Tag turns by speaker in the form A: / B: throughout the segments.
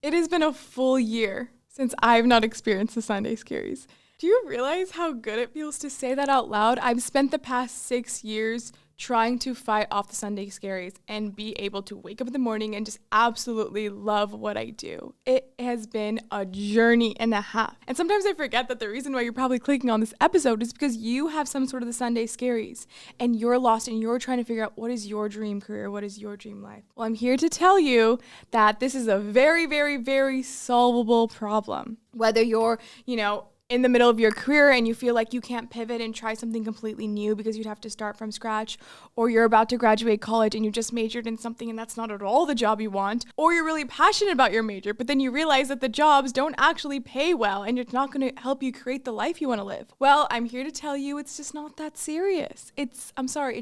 A: It has been a full year since I've not experienced the Sunday Scaries. Do you realize how good it feels to say that out loud? I've spent the past 6 years trying to fight off the Sunday Scaries and be able to wake up in the morning and just absolutely love what I do. It has been a journey and a half. And sometimes I forget that the reason why you're probably clicking on this episode is because you have some sort of the Sunday Scaries and you're lost and you're trying to figure out what is your dream career, what is your dream life. Well, I'm here to tell you that this is a very, very, very solvable problem. Whether you're, in the middle of your career and you feel like you can't pivot and try something completely new because you'd have to start from scratch, or you're about to graduate college and you just majored in something and that's not at all the job you want, or you're really passionate about your major, but then you realize that the jobs don't actually pay well and it's not going to help you create the life you want to live. Well, I'm here to tell you it's just not that serious. It's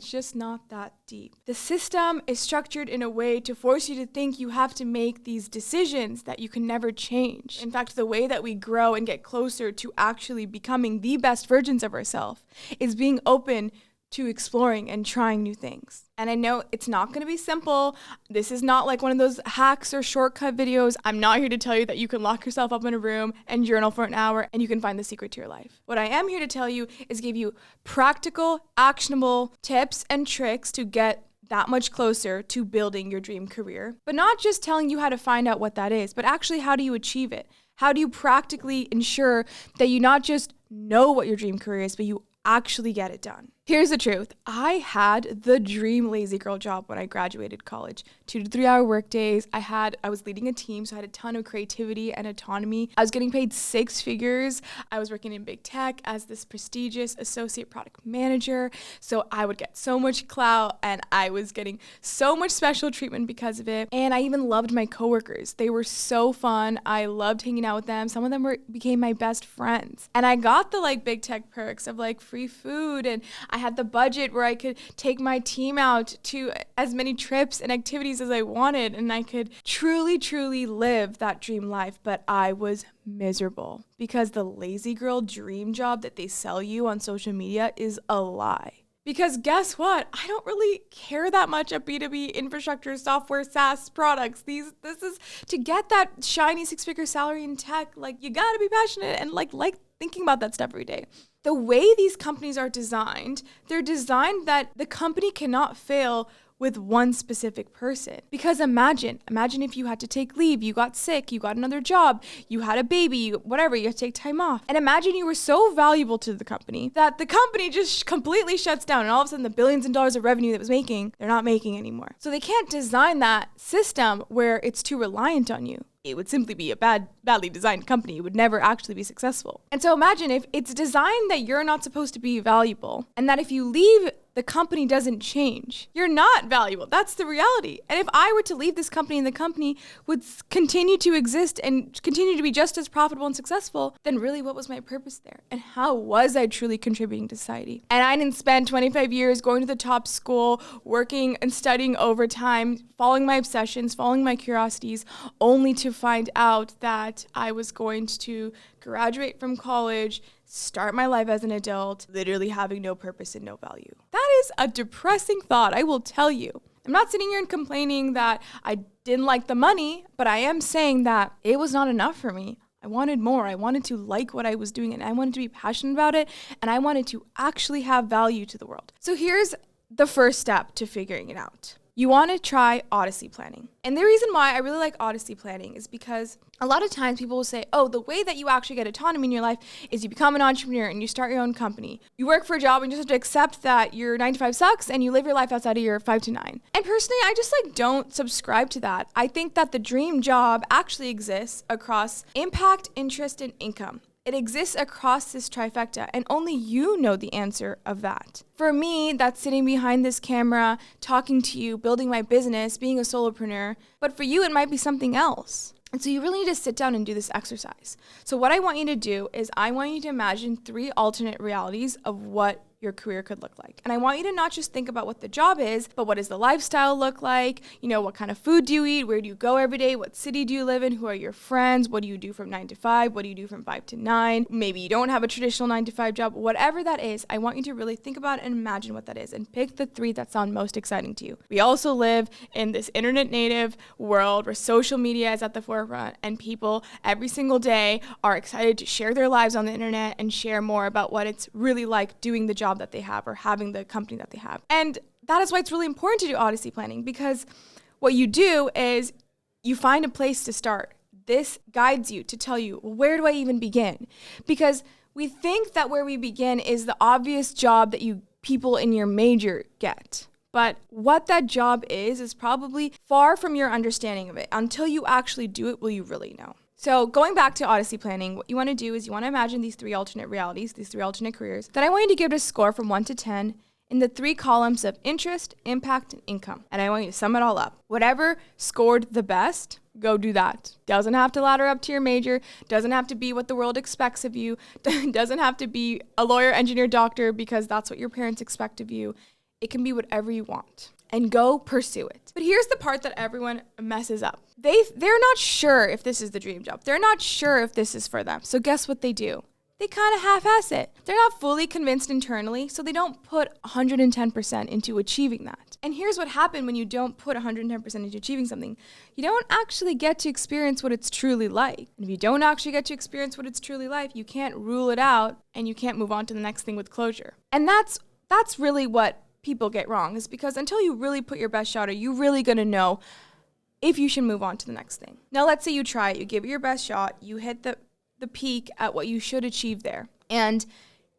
A: just not that deep. The system is structured in a way to force you to think you have to make these decisions that you can never change. In fact, the way that we grow and get closer to actually becoming the best versions of ourselves is being open to exploring and trying new things. And I know it's not going to be simple. This is not like one of those hacks or shortcut videos. I'm not here to tell you that you can lock yourself up in a room and journal for an hour and you can find the secret to your life. What I am here to tell you is give you practical, actionable tips and tricks to get that much closer to building your dream career. But not just telling you how to find out what that is, but actually how do you achieve it? How do you practically ensure that you not just know what your dream career is, but you actually get it done? Here's the truth. I had the dream lazy girl job when I graduated college. 2 to 3 hour work days. I was leading a team, so I had a ton of creativity and autonomy. I was getting paid 6 figures. I was working in big tech as this prestigious associate product manager. So I would get so much clout and I was getting so much special treatment because of it. And I even loved my coworkers. They were so fun. I loved hanging out with them. Some of them became my best friends. And I got the big tech perks of free food, and I had the budget where I could take my team out to as many trips and activities as I wanted, and I could truly, truly live that dream life. But I was miserable because the lazy girl dream job that they sell you on social media is a lie. Because guess what? I don't really care that much at B2B infrastructure, software, SaaS products. This is to get that shiny 6-figure salary in tech. You gotta be passionate and like thinking about that stuff every day. The way these companies are designed, they're designed that the company cannot fail with one specific person. Because imagine if you had to take leave, you got sick, you got another job, you had a baby, whatever, you had to take time off. And imagine you were so valuable to the company that the company just completely shuts down and all of a sudden the billions of dollars of revenue that was making, they're not making anymore. So they can't design that system where it's too reliant on you. It would simply be a badly designed company. It would never actually be successful. And so imagine if it's designed that you're not supposed to be valuable and that if you leave, the company doesn't change. You're not valuable. That's the reality. And if I were to leave this company and the company would continue to exist and continue to be just as profitable and successful, then really what was my purpose there? And how was I truly contributing to society? And I didn't spend 25 years going to the top school, working and studying overtime, following my obsessions, following my curiosities, only to find out that I was going to graduate from college, start my life as an adult, literally having no purpose and no value. That is a depressing thought, I will tell you. I'm not sitting here and complaining that I didn't like the money, but I am saying that it was not enough for me. I wanted more. I wanted to like what I was doing, and I wanted to be passionate about it, and I wanted to actually have value to the world. So here's the first step to figuring it out. You want to try Odyssey Planning. And the reason why I really like Odyssey Planning is because a lot of times people will say, oh, the way that you actually get autonomy in your life is you become an entrepreneur and you start your own company. You work for a job and you just have to accept that your 9 to 5 sucks and you live your life outside of your 5 to 9. And personally, I just don't subscribe to that. I think that the dream job actually exists across impact, interest, and income. It exists across this trifecta, and only you know the answer of that. For me, that's sitting behind this camera, talking to you, building my business, being a solopreneur. But for you, it might be something else. And so you really need to sit down and do this exercise. So what I want you to do is I want you to imagine 3 alternate realities of what your career could look like. And I want you to not just think about what the job is, but what does the lifestyle look like? What kind of food do you eat? Where do you go every day? What city do you live in? Who are your friends? What do you do from 9 to 5? What do you do from 5 to 9? Maybe you don't have a traditional 9 to 5 job. Whatever that is, I want you to really think about and imagine what that is and pick the 3 that sound most exciting to you. We also live in this internet native world where social media is at the forefront and people every single day are excited to share their lives on the internet and share more about what it's really like doing the job that they have or having the company that they have. And that is why it's really important to do Odyssey planning, because what you do is you find a place to start. This guides you to tell you, where do I even begin? Because we think that where we begin is the obvious job that people in your major get. But what that job is probably far from your understanding of it. Until you actually do it, will you really know? So going back to Odyssey planning, what you want to do is you want to imagine these 3 alternate realities, these 3 alternate careers, that I want you to give it a score from 1 to 10 in the 3 columns of interest, impact, and income. And I want you to sum it all up. Whatever scored the best, go do that. Doesn't have to ladder up to your major, doesn't have to be what the world expects of you, doesn't have to be a lawyer, engineer, doctor, because that's what your parents expect of you. It can be whatever you want. And go pursue it. But here's the part that everyone messes up. They're not sure if this is the dream job. They're not sure if this is for them. So guess what they do? They kind of half-ass it. They're not fully convinced internally, so they don't put 110% into achieving that. And here's what happens when you don't put 110% into achieving something. You don't actually get to experience what it's truly like. And if you don't actually get to experience what it's truly like, you can't rule it out and you can't move on to the next thing with closure. And that's really what people get wrong, is because until you really put your best shot, are you really going to know if you should move on to the next thing? Now, let's say you try it, you give it your best shot, you hit the peak at what you should achieve there, and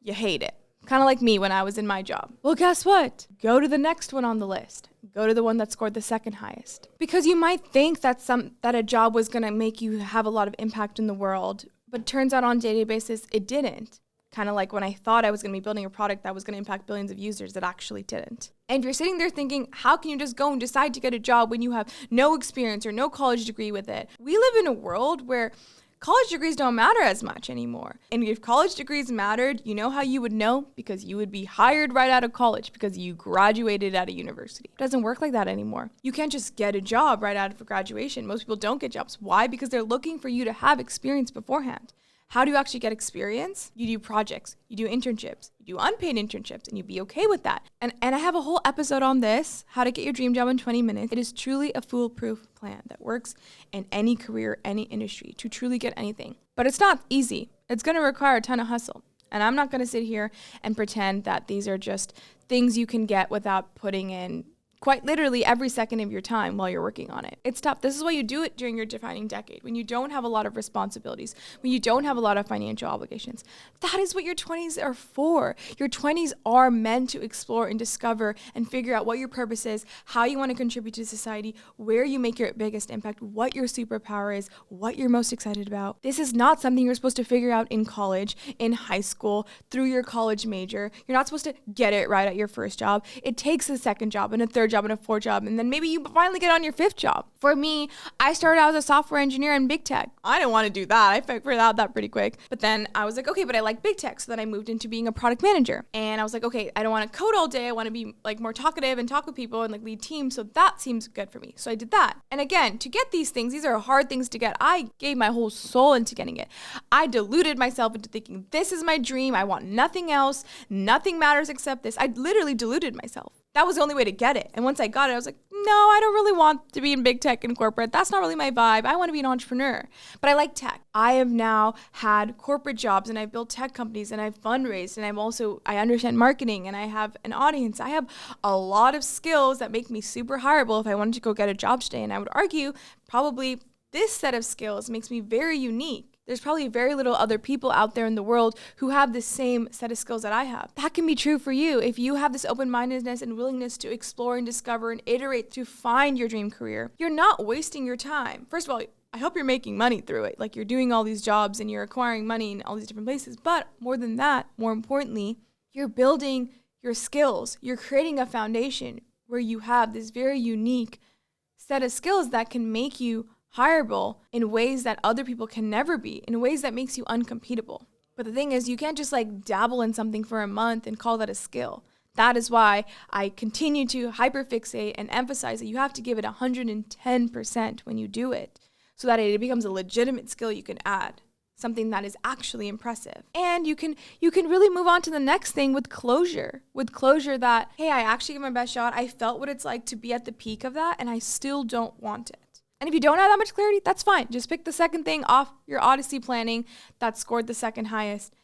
A: you hate it. Kind of like me when I was in my job. Well, guess what? Go to the next one on the list. Go to the one that scored the second highest. Because you might think that a job was going to make you have a lot of impact in the world, but it turns out on a day-to-day basis, it didn't. Kind of like when I thought I was going to be building a product that was going to impact billions of users, that actually didn't. And if you're sitting there thinking, how can you just go and decide to get a job when you have no experience or no college degree with it? We live in a world where college degrees don't matter as much anymore. And if college degrees mattered, you know how you would know? Because you would be hired right out of college because you graduated at a university. It doesn't work like that anymore. You can't just get a job right out of graduation. Most people don't get jobs. Why? Because they're looking for you to have experience beforehand. How do you actually get experience? You do projects, you do internships, you do unpaid internships, and you be okay with that. And I have a whole episode on this, how to get your dream job in 20 minutes. It is truly a foolproof plan that works in any career, any industry, to truly get anything. But it's not easy. It's going to require a ton of hustle. And I'm not going to sit here and pretend that these are just things you can get without putting in quite literally every second of your time while you're working on it. It's tough. This is why you do it during your defining decade, when you don't have a lot of responsibilities, when you don't have a lot of financial obligations. That is what your 20s are for. Your 20s are meant to explore and discover and figure out what your purpose is, how you want to contribute to society, where you make your biggest impact, what your superpower is, what you're most excited about. This is not something you're supposed to figure out in college, in high school, through your college major. You're not supposed to get it right at your first job. It takes a second job and a third job and a fourth job, and then maybe you finally get on your 5th job. For me, I started out as a software engineer in big tech. I didn't want to do that. I figured out that pretty quick. But then I was like, okay, but I like big tech. So then I moved into being a product manager. And I was like, okay, I don't want to code all day. I want to be like more talkative and talk with people and like lead teams. So that seems good for me. So I did that. And again, to get these things, these are hard things to get. I gave my whole soul into getting it. I deluded myself into thinking, this is my dream. I want nothing else. Nothing matters except this. I literally deluded myself. That was the only way to get it. And once I got it, I was like, no, I don't really want to be in big tech and corporate. That's not really my vibe. I want to be an entrepreneur. But I like tech. I have now had corporate jobs and I've built tech companies and I've fundraised and I understand marketing and I have an audience. I have a lot of skills that make me super hireable if I wanted to go get a job today. And I would argue probably this set of skills makes me very unique. There's probably very little other people out there in the world who have the same set of skills that I have. That can be true for you if you have this open-mindedness and willingness to explore and discover and iterate to find your dream career. You're not wasting your time. First of all, I hope you're making money through it. Like you're doing all these jobs and you're acquiring money in all these different places. But more than that, more importantly, you're building your skills. You're creating a foundation where you have this very unique set of skills that can make you hireable in ways that other people can never be, in ways that makes you uncompetable. But the thing is, you can't just like dabble in something for a month and call that a skill. That is why I continue to hyperfixate and emphasize that you have to give it 110% when you do it so that it becomes a legitimate skill you can add, something that is actually impressive. And you can really move on to the next thing with closure. With closure that, hey, I actually gave my best shot. I felt what it's like to be at the peak of that, and I still don't want it. And if you don't have that much clarity, that's fine. Just pick the second thing off your Odyssey planning that scored the second highest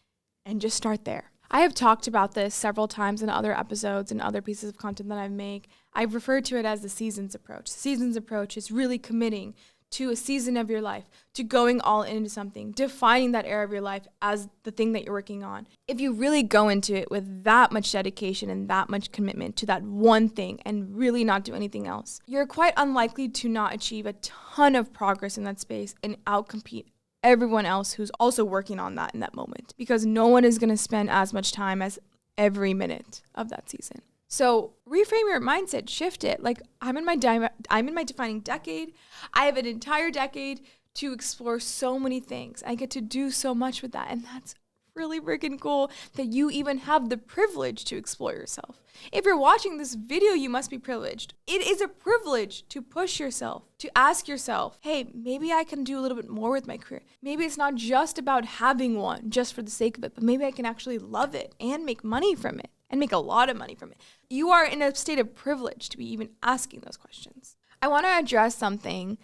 A: and just start there. I have talked about this several times in other episodes and other pieces of content that I make. I've referred to it as the seasons approach. The seasons approach is really committing to a season of your life, to going all into something, defining that area of your life as the thing that you're working on. If you really go into it with that much dedication and that much commitment to that one thing and really not do anything else, you're quite unlikely to not achieve a ton of progress in that space and outcompete everyone else who's also working on that in that moment, because no one is going to spend as much time as every minute of that season. So reframe your mindset, shift it. Like I'm in my defining decade. I have an entire decade to explore so many things. I get to do so much with that, and that's really freaking cool that you even have the privilege to explore yourself. If you're watching this video, you must be privileged. It is a privilege to push yourself, to ask yourself, hey, maybe I can do a little bit more with my career. Maybe it's not just about having one just for the sake of it, but maybe I can actually love it and make money from it and make a lot of money from it. You are in a state of privilege to be even asking those questions. I want to address something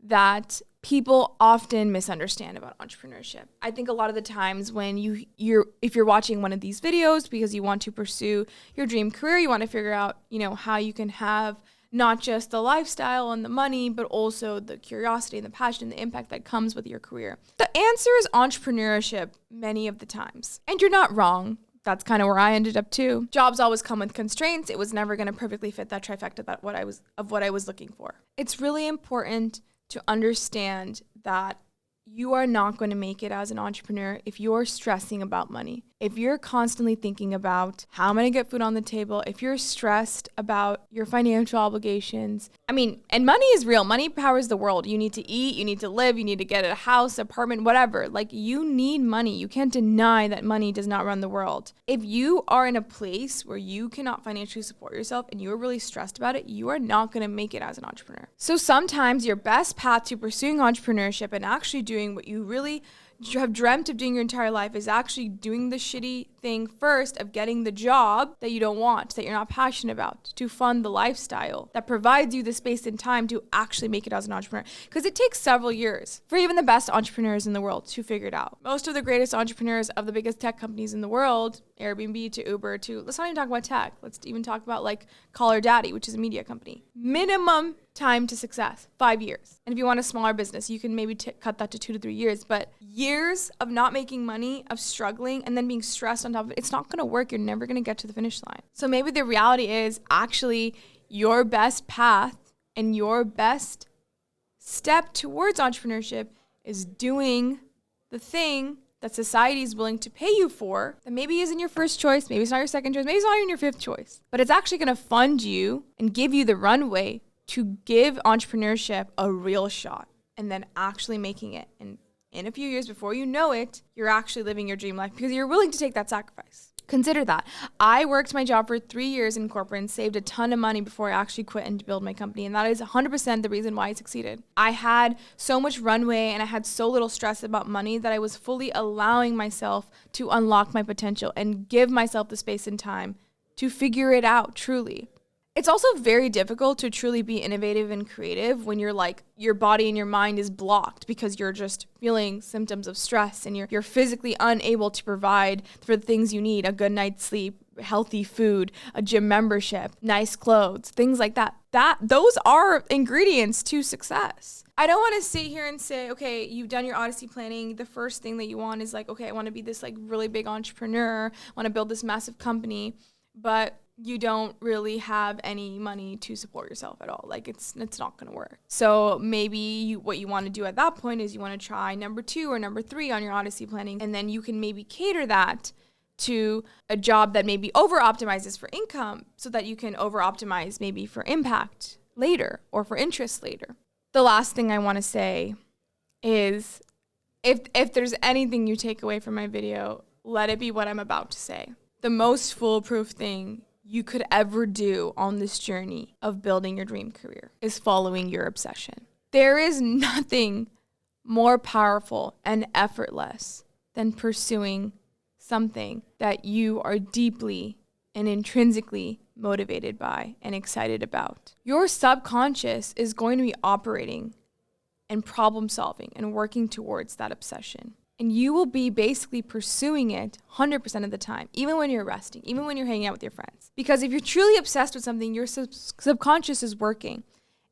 A: that people often misunderstand about entrepreneurship. I think a lot of the times when if you're watching one of these videos because you want to pursue your dream career, you want to figure out, how you can have not just the lifestyle and the money, but also the curiosity and the passion and the impact that comes with your career. The answer is entrepreneurship many of the times. And you're not wrong. That's kind of where I ended up too. Jobs always come with constraints. It was never going to perfectly fit that trifecta of what I was looking for. It's really important to understand that you are not going to make it as an entrepreneur if you're stressing about money. If you're constantly thinking about how I'm going to get food on the table, if you're stressed about your financial obligations, and money is real. Money powers the world. You need to eat, you need to live, you need to get a house, apartment, whatever. Like, you need money. You can't deny that money does not run the world. If you are in a place where you cannot financially support yourself and you're really stressed about it, you are not going to make it as an entrepreneur. So sometimes your best path to pursuing entrepreneurship and actually doing what you really have dreamt of doing your entire life is actually doing the shitty thing first of getting the job that you don't want, that you're not passionate about, to fund the lifestyle that provides you the space and time to actually make it as an entrepreneur. Because it takes several years for even the best entrepreneurs in the world to figure it out. Most of the greatest entrepreneurs of the biggest tech companies in the world, Airbnb to Uber to, let's not even talk about tech. Let's even talk about like Call Her Daddy, which is a media company. Minimum time to success, 5 years. And if you want a smaller business, you can maybe cut that to 2 to 3 years. But years of not making money, of struggling, and then being stressed on top of it, it's not going to work. You're never going to get to the finish line. So maybe the reality is actually your best path and your best step towards entrepreneurship is doing the thing that society is willing to pay you for, that maybe isn't your first choice, maybe it's not your second choice, maybe it's not even your fifth choice, but it's actually going to fund you and give you the runway to give entrepreneurship a real shot and then actually making it. And in a few years before you know it, you're actually living your dream life because you're willing to take that sacrifice. Consider that. I worked my job for 3 years in corporate and saved a ton of money before I actually quit and build my company. And that is 100% the reason why I succeeded. I had so much runway and I had so little stress about money that I was fully allowing myself to unlock my potential and give myself the space and time to figure it out truly. It's also very difficult to truly be innovative and creative when you're like, your body and your mind is blocked because you're just feeling symptoms of stress and you're physically unable to provide for the things you need, a good night's sleep, healthy food, a gym membership, nice clothes, things like that. Those are ingredients to success. I don't want to sit here and say, okay, you've done your Odyssey planning. The first thing that you want is like, okay, I want to be this like really big entrepreneur. I want to build this massive company, but you don't really have any money to support yourself at all. Like it's not going to work. So maybe what you want to do at that point is you want to try number 2 or number 3 on your Odyssey planning. And then you can maybe cater that to a job that maybe over-optimizes for income so that you can over-optimize maybe for impact later or for interest later. The last thing I want to say is If there's anything you take away from my video, let it be what I'm about to say. The most foolproof thing you could ever do on this journey of building your dream career is following your obsession. There is nothing more powerful and effortless than pursuing something that you are deeply and intrinsically motivated by and excited about. Your subconscious is going to be operating and problem solving and working towards that obsession. And you will be basically pursuing it 100% of the time, even when you're resting, even when you're hanging out with your friends. Because if you're truly obsessed with something, your subconscious is working.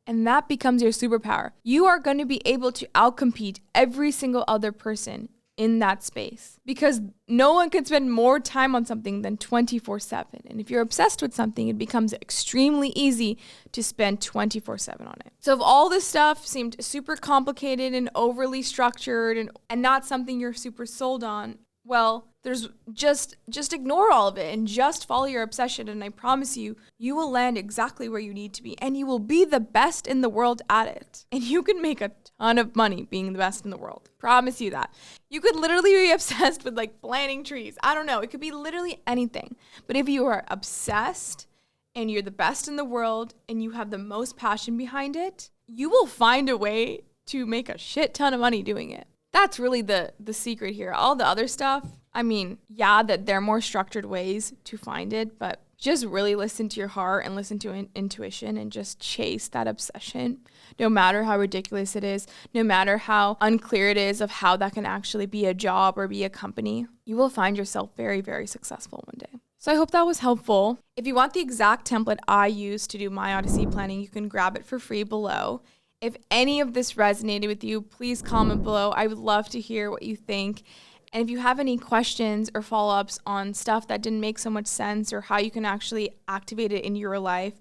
A: And that becomes your superpower. You are going to be able to outcompete every single other person in that space. Because no one can spend more time on something than 24/7. And if you're obsessed with something, it becomes extremely easy to spend 24/7 on it. So if all this stuff seemed super complicated and overly structured and not something you're super sold on, well, there's just ignore all of it and just follow your obsession. And I promise you, you will land exactly where you need to be. And you will be the best in the world at it. And you can make a ton of money being the best in the world. Promise you that. You could literally be obsessed with like planting trees. I don't know. It could be literally anything. But if you are obsessed and you're the best in the world and you have the most passion behind it, you will find a way to make a shit ton of money doing it. That's really the secret here. All the other stuff, I mean, yeah, that there are more structured ways to find it, but just really listen to your heart and listen to intuition and just chase that obsession, no matter how ridiculous it is, no matter how unclear it is of how that can actually be a job or be a company. You will find yourself very, very successful one day. So I hope that was helpful. If you want the exact template I use to do my Odyssey planning, you can grab it for free below. If any of this resonated with you, please comment below. I would love to hear what you think. And if you have any questions or follow-ups on stuff that didn't make so much sense or how you can actually activate it in your life,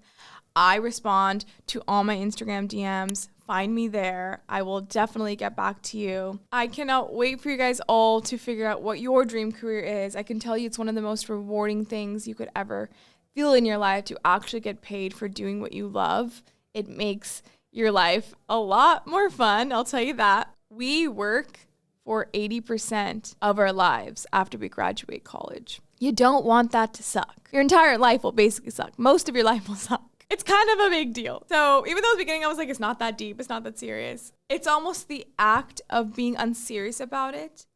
A: I respond to all my Instagram DMs. Find me there. I will definitely get back to you. I cannot wait for you guys all to figure out what your dream career is. I can tell you it's one of the most rewarding things you could ever feel in your life, to actually get paid for doing what you love. It makes your life a lot more fun, I'll tell you that. We work for 80% of our lives after we graduate college. You don't want that to suck. Your entire life will basically suck. Most of your life will suck. It's kind of a big deal. So even though at the beginning I was like, it's not that deep, it's not that serious, it's almost the act of being unserious about it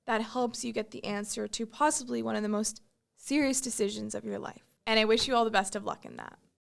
A: that helps you get the answer to possibly one of the most serious decisions of your life. And I wish you all the best of luck in that.